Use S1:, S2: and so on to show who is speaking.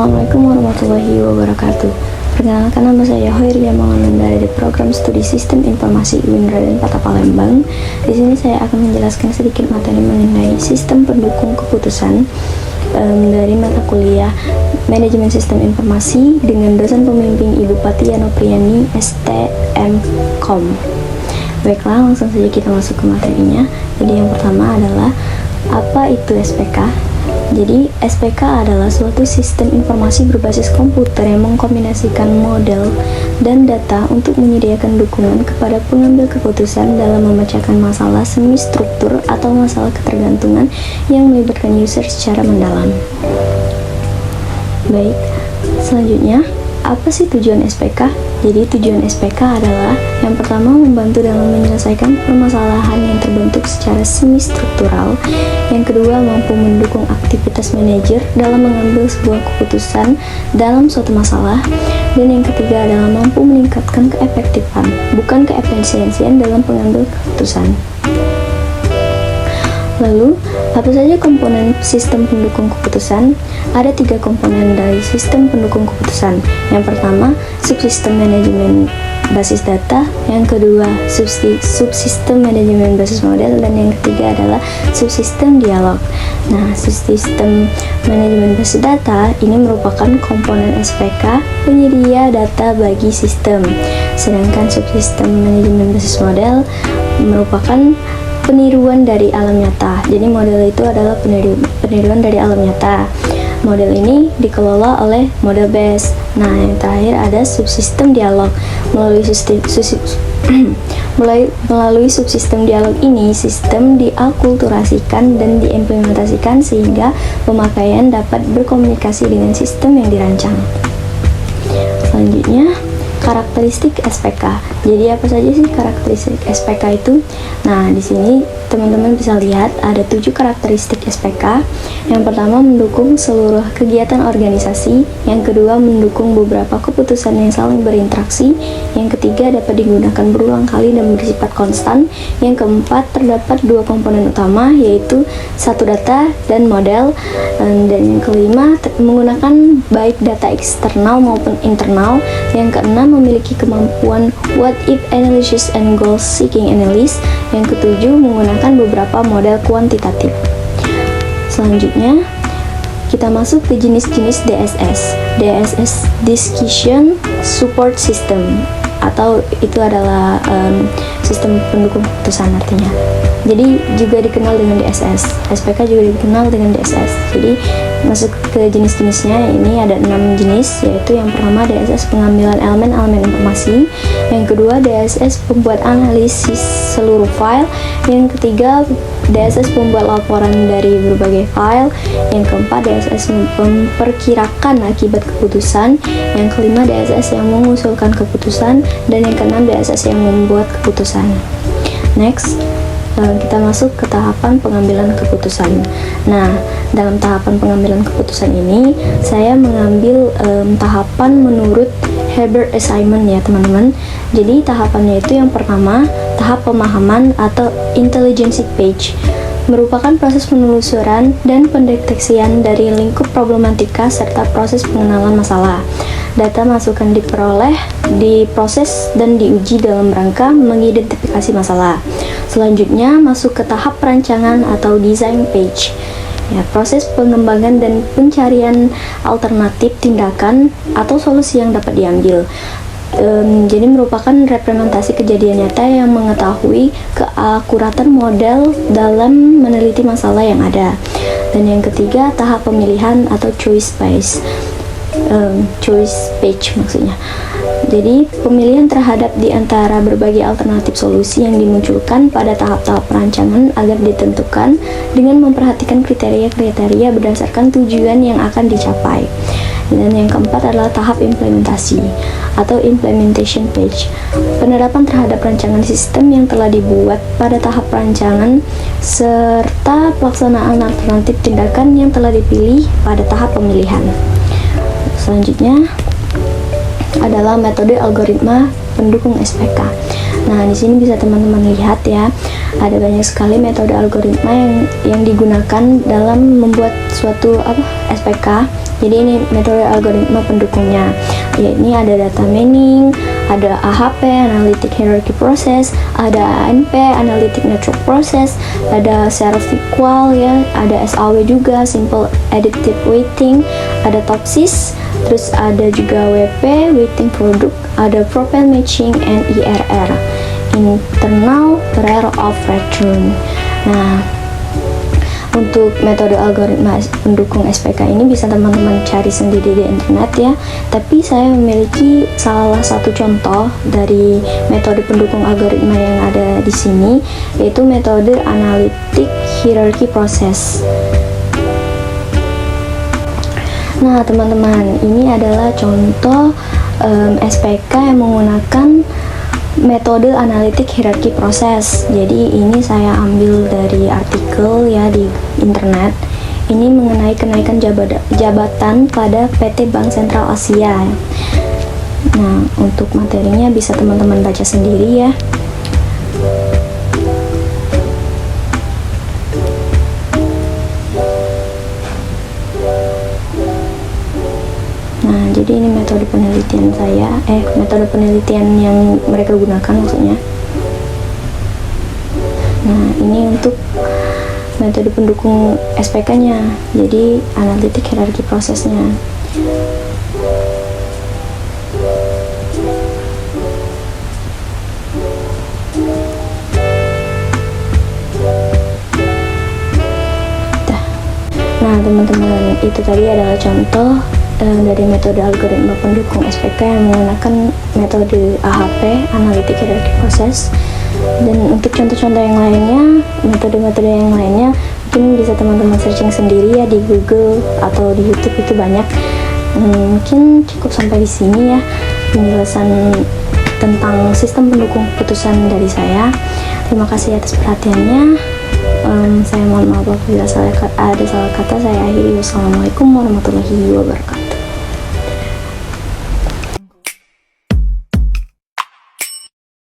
S1: Assalamualaikum warahmatullahi wabarakatuh. Perkenalkan, nama saya Hoiria Maulana dari program studi Sistem Informasi UIN Raden Patah Palembang. Di sini saya akan menjelaskan sedikit materi mengenai sistem pendukung keputusan dari mata kuliah Manajemen Sistem Informasi dengan dosen pembimbing Ibu Patiyano Priyani STMKOM. Baiklah, langsung saja kita masuk ke materinya. Jadi yang pertama adalah apa itu SPK? Jadi SPK adalah suatu sistem informasi berbasis komputer yang mengkombinasikan model dan data untuk menyediakan dukungan kepada pengambil keputusan dalam memecahkan masalah semi struktur atau masalah ketergantungan yang melibatkan user secara mendalam. Baik, selanjutnya apa sih tujuan SPK? Jadi tujuan SPK adalah yang pertama membantu dalam menyelesaikan permasalahan yang terbentuk secara semi struktural. Yang kedua mampu mendukung aktivitas manajer dalam mengambil sebuah keputusan dalam suatu masalah. Dan yang ketiga adalah mampu meningkatkan keefektifan, bukan keefisiensian dalam pengambil keputusan. Lalu, apa saja komponen sistem pendukung keputusan? Ada 3 komponen dari sistem pendukung keputusan. Yang pertama, subsistem manajemen basis data. Yang kedua, subsistem manajemen basis model. Dan yang ketiga adalah subsistem dialog. Nah, subsistem manajemen basis data ini merupakan komponen SPK penyedia data bagi sistem. Sedangkan subsistem manajemen basis model merupakan peniruan dari alam nyata. Jadi model itu adalah peniruan dari alam nyata. Model ini dikelola oleh model base. Nah, yang terakhir ada subsistem dialog. Melalui subsistem dialog ini, sistem diakulturasikan dan diimplementasikan sehingga pemakaian dapat berkomunikasi dengan sistem yang dirancang. Selanjutnya, karakteristik SPK. Jadi apa saja sih karakteristik SPK itu? Nah, di sini teman-teman bisa lihat ada 7 karakteristik SPK. Yang pertama, mendukung seluruh kegiatan organisasi. Yang kedua, mendukung beberapa keputusan yang saling berinteraksi. Yang ketiga, dapat digunakan berulang kali dan bersifat konstan. Yang keempat, terdapat 2 komponen utama, yaitu satu data dan model. Dan yang kelima, menggunakan baik data eksternal maupun internal. Yang keenam, memiliki kemampuan what if analysis and goal seeking analysis. Yang ketujuh, menggunakan beberapa model kuantitatif. Selanjutnya, kita masuk ke jenis-jenis DSS. DSS Discussion Support System, atau itu adalah sistem pendukung keputusan artinya. Jadi juga dikenal dengan DSS. SPK juga dikenal dengan DSS. Jadi masuk ke jenis-jenisnya, ini ada 6 jenis, yaitu yang pertama DSS pengambilan elemen-elemen informasi. Yang kedua DSS pembuat analisis seluruh file. Yang ketiga DSS pembuat laporan dari berbagai file. Yang keempat DSS memperkirakan akibat keputusan. Yang kelima DSS yang mengusulkan keputusan. Dan yang keenam DSS yang membuat keputusan. Next, kita masuk ke tahapan pengambilan keputusan. Nah, dalam tahapan pengambilan keputusan ini saya mengambil tahapan menurut Hebert Assignment ya teman-teman. Jadi tahapannya itu yang pertama, tahap pemahaman atau intelligence page, merupakan proses penelusuran dan pendeteksian dari lingkup problematika serta proses pengenalan masalah. Data masukan diperoleh, diproses, dan diuji dalam rangka mengidentifikasi masalah. Selanjutnya masuk ke tahap perancangan atau design page. Ya, proses pengembangan dan pencarian alternatif tindakan atau solusi yang dapat diambil. Jadi merupakan representasi kejadian nyata yang mengetahui keakuratan model dalam meneliti masalah yang ada. Dan yang ketiga, tahap pemilihan atau choice page maksudnya. Jadi pemilihan terhadap di antara berbagai alternatif solusi yang dimunculkan pada tahap-tahap perancangan agar ditentukan dengan memperhatikan kriteria-kriteria berdasarkan tujuan yang akan dicapai. Dan yang keempat adalah tahap implementasi atau implementation page, penerapan terhadap rancangan sistem yang telah dibuat pada tahap perancangan serta pelaksanaan alternatif tindakan yang telah dipilih pada tahap pemilihan. Selanjutnya adalah metode algoritma pendukung SPK. Nah, di sini bisa teman-teman lihat ya, ada banyak sekali metode algoritma yang digunakan dalam membuat suatu SPK. Jadi ini metode algoritma pendukungnya. Ya, ini ada data mining, ada AHP analytic hierarchy process, ada ANP analytic network process, ada SQL ya, ada SAW juga simple additive weighting, ada TOPSIS, terus ada juga WP weighting product, ada profile matching and IRR internal rate of return. Nah, untuk metode algoritma pendukung SPK ini bisa teman-teman cari sendiri di internet ya. Tapi saya memiliki salah satu contoh dari metode pendukung algoritma yang ada di sini, yaitu metode analytic hierarchy process. Nah, teman-teman, ini adalah contoh SPK yang menggunakan metode analitik hierarki proses. Jadi ini saya ambil dari artikel ya di internet. Ini mengenai kenaikan jabatan pada PT Bank Sentral Asia. Nah, untuk materinya bisa teman-teman baca sendiri ya. Nah, jadi ini metode penelitian saya, metode penelitian yang mereka gunakan maksudnya. Nah, ini untuk metode pendukung SPK-nya, jadi analitik hierarki prosesnya. Nah, teman-teman, itu tadi adalah contoh dari metode algoritma pendukung SPK yang menggunakan metode AHP analytic hierarchy process. Dan untuk contoh-contoh yang lainnya, metode-metode yang lainnya mungkin bisa teman-teman searching sendiri ya di Google atau di YouTube, itu banyak. Mungkin cukup sampai di sini ya penjelasan tentang sistem pendukung putusan dari saya. Terima kasih atas perhatiannya. Saya mohon maaf apabila ada salah kata. Saya akhiri. Wassalamualaikum warahmatullahi wabarakatuh.